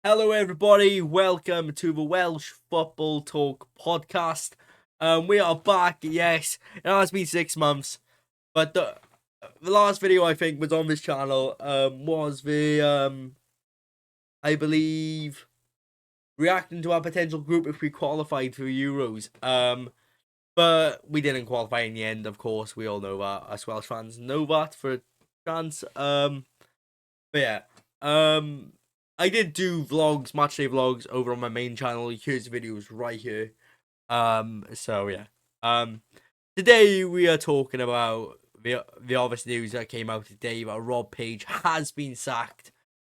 Hello, everybody. Welcome to the Welsh Football Talk podcast. We are back. Yes, it has been 6 months, but the last video I think was on this channel was the I believe reacting to our potential group if we qualified for the Euros. But we didn't qualify in the end. Of course, we all know that. Us Welsh fans know that for a chance. But yeah, I did do vlogs, matchday vlogs over on my main channel. Here's the videos right here. So yeah. Today we are talking about the obvious news that came out today that Rob Page has been sacked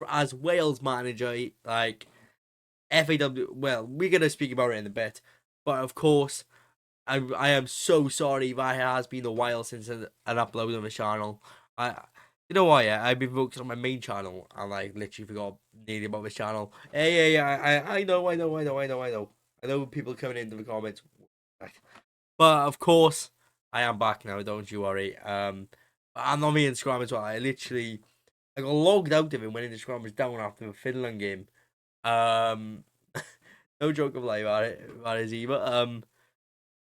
as Wales manager. Like FAW. Well, we're gonna speak about it in a bit, but of course, I am so sorry that it has been a while since an upload on the channel. You know what? Yeah, I've been focused on my main channel and I literally forgot nearly about this channel. Hey, I know. I know people coming into the comments, but of course, I am back now. Don't you worry. I'm on my Instagram as well. I got logged out of it when Instagram was down after the Finland game. Um, no joke of lie about it. That is either.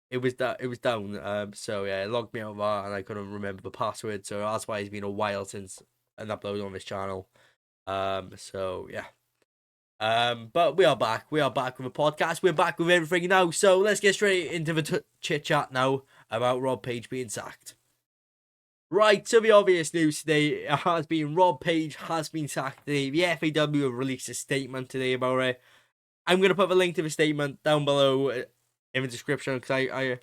It was down. So yeah, it logged me out of that, and I couldn't remember the password. So that's why it's been a while since an upload on this channel. So yeah. But we are back. We are back with a podcast. We're back with everything now. So let's get straight into the chit chat now about Rob Page being sacked. Right, so the obvious news today has been Rob Page has been sacked today. The FAW have released a statement today about it. I'm gonna put the link to the statement down below in the description because I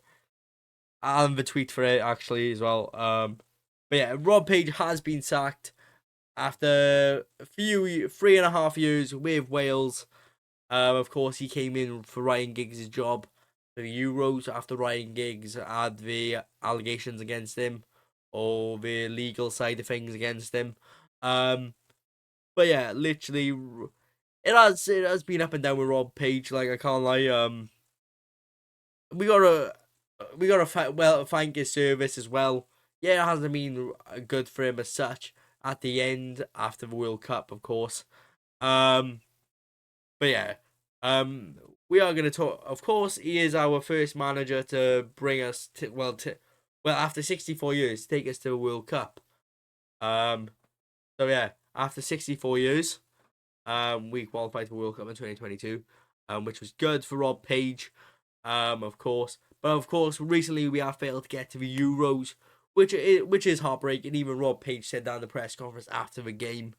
have the tweet for it actually as well. But yeah, Rob Page has been sacked after a few 3.5 years with Wales. Of course, he came in for Ryan Giggs' job for the Euros after Ryan Giggs had the allegations against him or the legal side of things against him. But yeah, literally, it has been up and down with Rob Page. Like I can't lie. We gotta thank his service as well. Yeah, it hasn't been good for him as such at the end after the World Cup, of course. Um, but yeah, we are gonna talk. Of course, he is our first manager to bring us to after 64 years, take us to a World Cup. Um, so yeah, after 64 years, we qualified for World Cup in 2022, which was good for Rob Page. Of course. But of course, recently we have failed to get to the Euros, which is heartbreaking. Even Rob Page said that in the press conference after the game.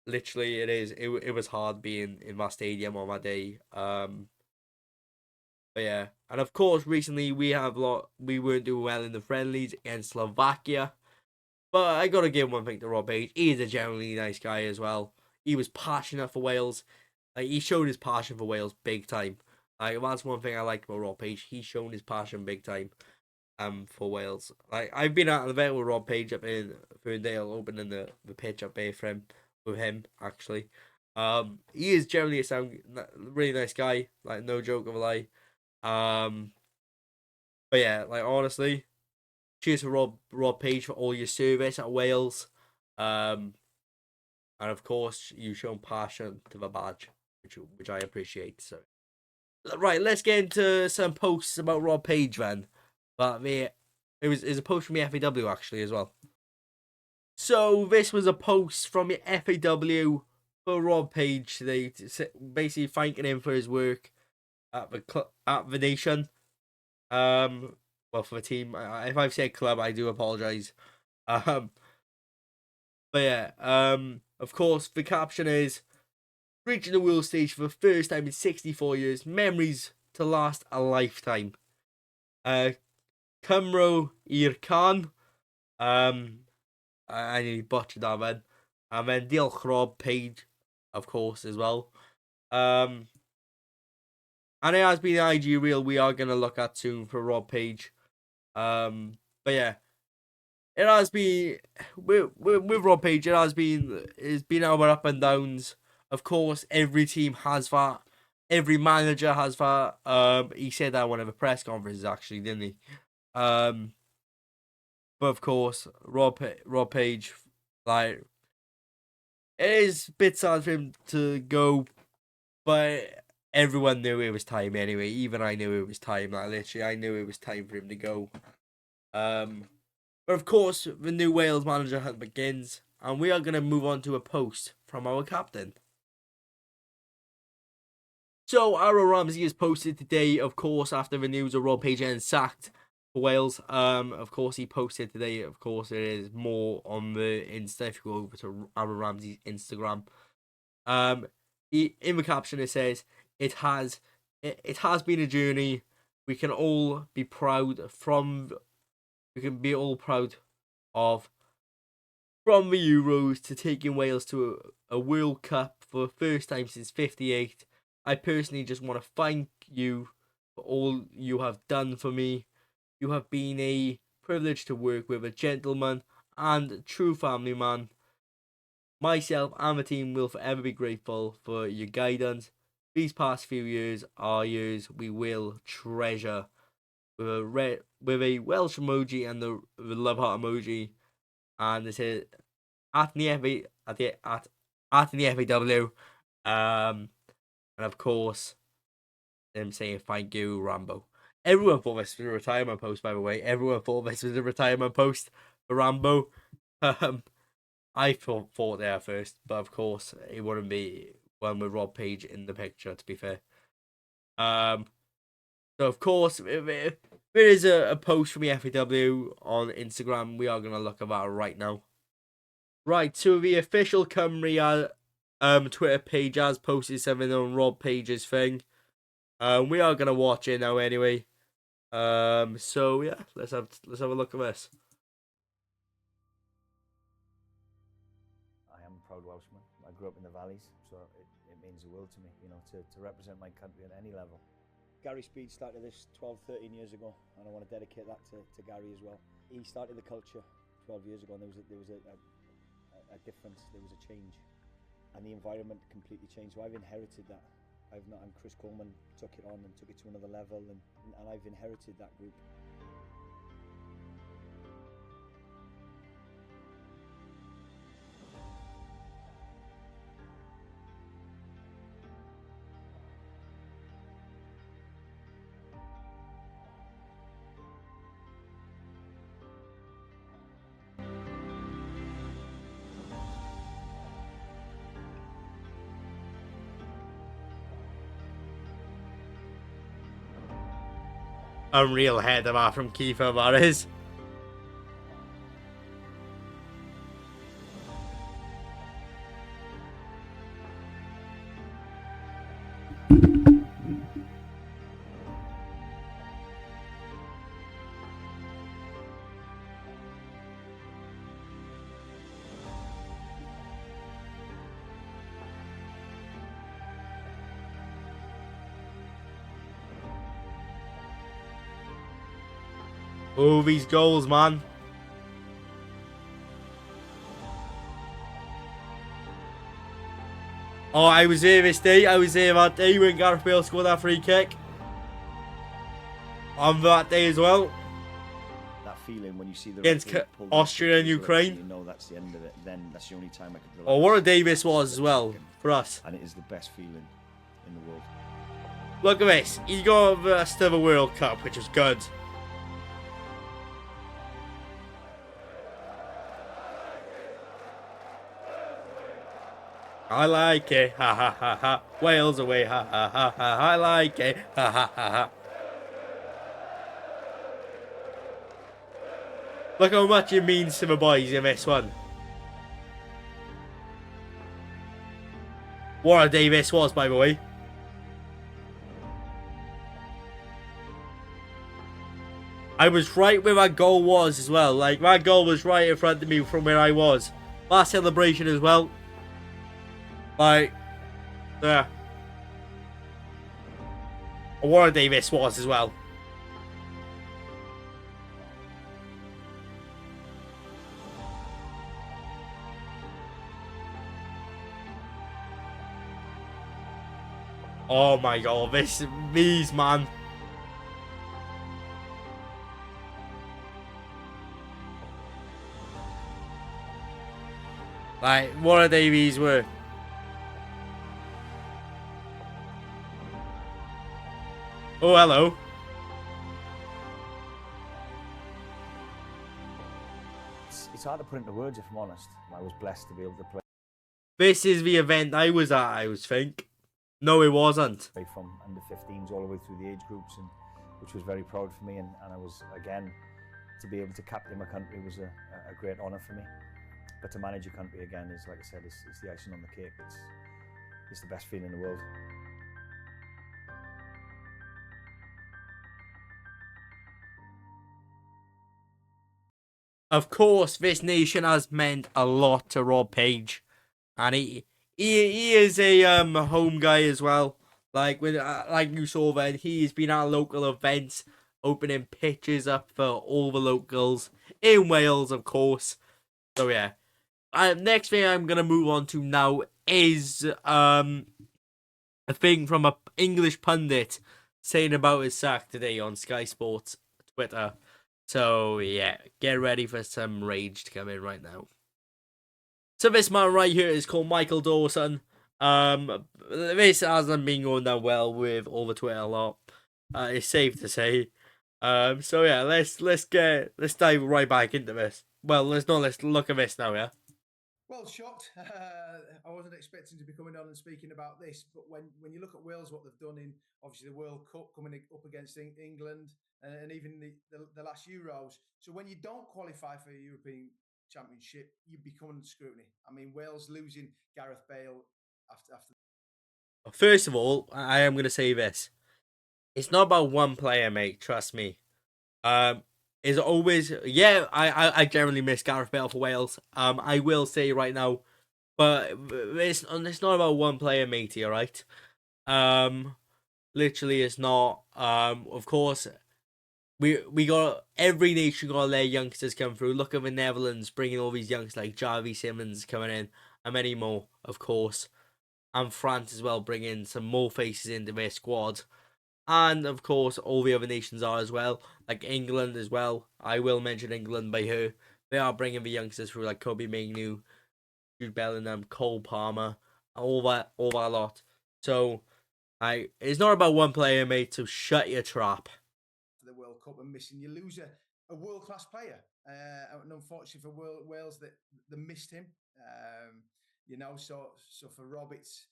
Literally, it is. It was hard being in my stadium on that day. But yeah, and of course, recently we weren't doing well in the friendlies against Slovakia. But I gotta give one thing to Rob Page. He is a generally nice guy as well. He was passionate for Wales. Like he showed his passion for Wales big time. Like that's one thing I liked about Rob Page. He's shown his passion big time. For Wales. Like I've been at an event with Rob Page up in Ferndale, opening the pitch up there for him with him actually. He is generally really nice guy. Like no joke of a lie. Um, but yeah, like honestly, cheers for Rob Page for all your service at Wales. Um, and of course you've shown passion to the badge, which I appreciate. So right, let's get into some posts about Rob Page then. But it was a post from the FAW actually as well. So this was a post from the FAW for Rob Page today, basically thanking him for his work at the nation. Well for the team. If I've said club, I do apologize. Um, but yeah. Of course, the caption is reaching the world stage for the first time in 64 years. Memories to last a lifetime. Cymro i'r can. I nearly butchered that man. And then diolch Rob Page, of course, as well. And it has been the IG reel we are gonna look at soon for Rob Page. But yeah, it has been with Rob Page. It's been our up and downs. Of course, every team has that. Every manager has that. He said that at one of the press conferences actually, didn't he? But of course, Rob Page, like It is a bit sad for him to go, but everyone knew it was time anyway. Even I knew it was time. Like, literally, I knew it was time for him to go. But of course, the new Wales manager hunt begins, and we are going to move on to a post from our captain. So, Aaron Ramsey is posted today, of course, after the news of Rob Page getting sacked for Wales. Of course, he posted today. Of course, there is more on the Insta if you go over to Aaron Ramsey's Instagram. In the caption it says, "It has been a journey. We can all be proud from. We can be all proud of." From the Euros to taking Wales to a World Cup for the first time since '58, I personally just want to thank you for all you have done for me. You have been a privilege to work with, a gentleman and true family man. Myself and the team will forever be grateful for your guidance. These past few years are years we will treasure. With a Welsh emoji and the love heart emoji, and it says at the FAW, and of course them saying thank you, Rambo. Everyone thought this was a retirement post, by the way. Everyone thought this was a retirement post for Rambo. I thought there first, but of course it wouldn't be one with Rob Page in the picture, to be fair. So of course, if there is a post from the FAW on Instagram, we are gonna look at that right now. Right, so the official Cymru Twitter page has posted something on Rob Page's thing. We are gonna watch it now anyway. So yeah, let's have a look at this. I am a proud Welshman. I grew up in the valleys, so it means the world to me, you know, to represent my country at any level. Gary Speed started this 12, 13 years ago, and I want to dedicate that to Gary as well. He started the culture 12 years ago, and there was a difference, there was a change, and the environment completely changed. So I've inherited that. And Chris Coleman took it on and took it to another level, and I've inherited that group. Unreal header that from Kiefer, that is. Oh, these goals, man. Oh, I was here this day. I was here that day when Gareth Bale scored that free kick. On that day as well. That feeling when you see the against Austria and Ukraine. You know that's the end of it. Then that's the only time I could relax. Oh, what a day this was as well for us. And it is the best feeling in the world. Look at this. He got the rest of the World Cup, which was good. I like it, ha ha ha ha. Wales away, ha ha ha ha. I like it, ha ha ha ha. Look how much it means to the boys in this one. What a day this was, by the way. I was right where that goal was as well. Like, that goal was right in front of me from where I was. That celebration as well. Like, yeah. What a day this was as well. Oh my god, these man. Like, what are Davies worth? Oh, hello. It's hard to put into words, if I'm honest. I was blessed to be able to play This is the event I was at, I was think. No, it wasn't. from under 15s all the way through the age groups, and which was very proud for me. And I was, again, to be able to captain my country was a great honour for me. But to manage your country again is, like I said, it's the icing on the cake. It's the best feeling in the world. Of course, this nation has meant a lot to Rob Page, and he is a home guy as well. Like you saw then, he's been at local events, opening pitches up for all the locals in Wales, of course. So yeah, next thing I'm gonna move on to now is a thing from a English pundit saying about his sack today on Sky Sports Twitter. So yeah, get ready for some rage to come in right now. So this man right here is called Michael Dawson. This hasn't been going that well with all the Twitter a lot. It's safe to say. So yeah, let's dive right back into this. Well, let's look at this now, yeah. Well, shocked. I wasn't expecting to be coming on and speaking about this, but when you look at Wales, what they've done in obviously the World Cup, coming up against England, and even the last Euros. So when you don't qualify for a European Championship, you become under scrutiny. I mean, Wales losing Gareth Bale after. First of all, I am gonna say this: it's not about one player, mate. Trust me. Is always I generally miss Gareth Bale for Wales. I will say right now, but it's not about one player, matey. All right. Literally, it's not. Of course, we got every nation got their youngsters come through. Look at the Netherlands bringing all these youngsters like Javi Simmons coming in, and many more, of course, and France as well bringing some more faces into their squad. And of course, all the other nations are as well, like England as well. I will mention England by her. They are bringing the youngsters through, like Kobe Mainoo, Jude Bellingham, Cole Palmer, all that lot. So, it's not about one player, mate. So shut your trap. The World Cup and missing, you lose a world class player, and unfortunately for Wales, that they missed him. So for Rob, it's.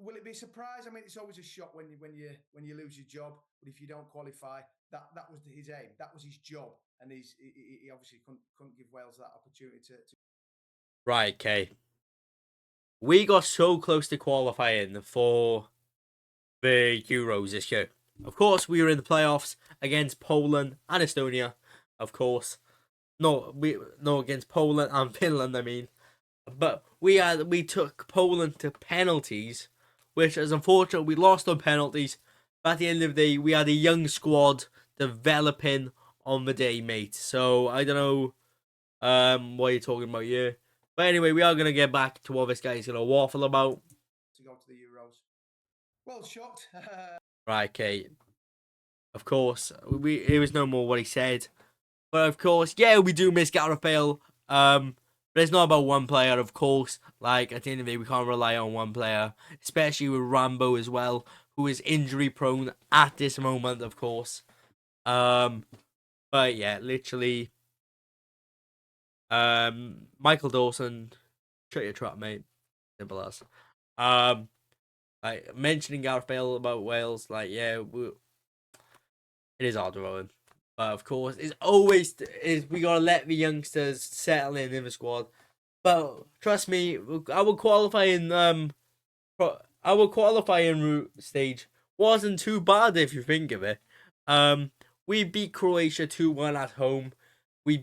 Will it be a surprise? I mean, it's always a shock when you lose your job. But if you don't qualify, that was his aim. That was his job, and he obviously couldn't give Wales that opportunity to. Right, okay. We got so close to qualifying for the Euros this year. Of course, we were in the playoffs against Poland and Estonia. Of course, no, against Poland and Finland. I mean, but we took Poland to penalties, which is unfortunate. We lost on penalties. But at the end of the day, we had a young squad developing on the day, mate. So I don't know what you're talking about here. But anyway, we are gonna get back to what this guy's gonna waffle about. To go to the Euros. Well, shocked. Right, okay. Of course, it was no more what he said. But of course, yeah, we do miss Gareth Bale. But it's not about one player, of course. Like, at the end of the day, we can't rely on one player, especially with Rambo as well, who is injury prone at this moment, of course. But yeah, literally, Michael Dawson, shut your trap, mate. Simple as. Like mentioning Gareth Bale about Wales, like yeah, it is hard to roll him. But of course, it's always we gotta let the youngsters settle in the squad. But trust me, our qualifying route stage wasn't too bad if you think of it. We beat Croatia 2-1 at home. We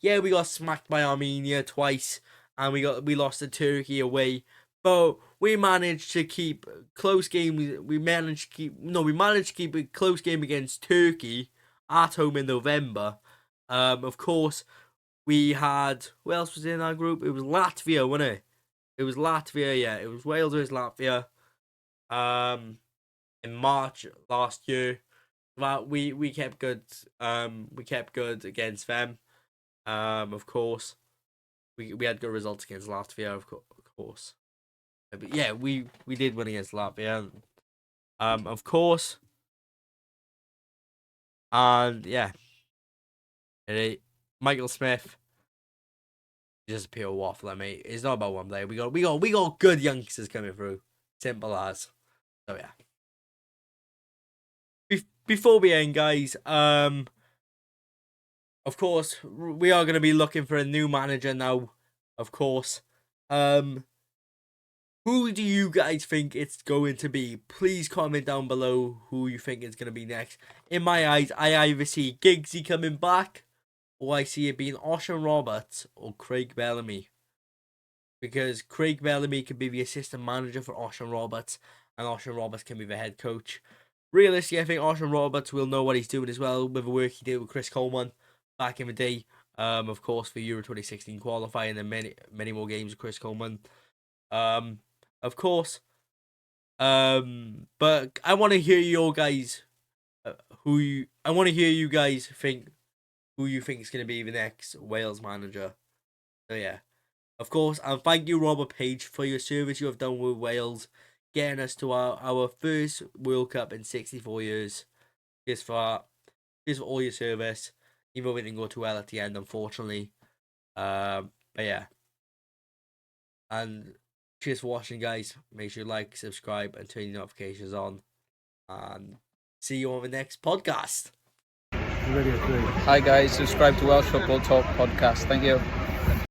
got smacked by Armenia twice, and we lost to Turkey away. But we managed to keep close games. We managed to keep a close game against Turkey at home in November. Of course, we had, who else was in our group? It was Latvia, wasn't it? It was Latvia, yeah. It was Wales versus Latvia. In March last year. But we kept good. We kept good against them. Of course, we had good results against Latvia, of course. But yeah, we did win against Latvia, of course. And yeah, Michael Smith, just a pure waffler, mate. It's not about one player. We got good youngsters coming through. Simple as. So yeah. Before we end, guys, of course, we are going to be looking for a new manager now. Of course, who do you guys think it's going to be? Please comment down below who you think is going to be next. In my eyes, I either see Giggsy coming back, or I see it being Ocean Roberts or Craig Bellamy. Because Craig Bellamy can be the assistant manager for Ocean Roberts, and Ocean Roberts can be the head coach. Realistically, I think Ocean Roberts will know what he's doing as well with the work he did with Chris Coleman back in the day. Of course, for Euro 2016 qualifying and many more games with Chris Coleman. Of course. But I want to hear your guys. I want to hear you guys think who you think is going to be the next Wales manager. So yeah, of course, and thank you, Robert Page, for your service you have done with Wales, getting us to our first World Cup in 64 years. Just for all your service, even though we didn't go too well at the end, unfortunately. But yeah, and cheers for watching, guys. Make sure you like, subscribe, and turn your notifications on. And see you on the next podcast. Hi guys, subscribe to Welsh Football Talk podcast. Thank you.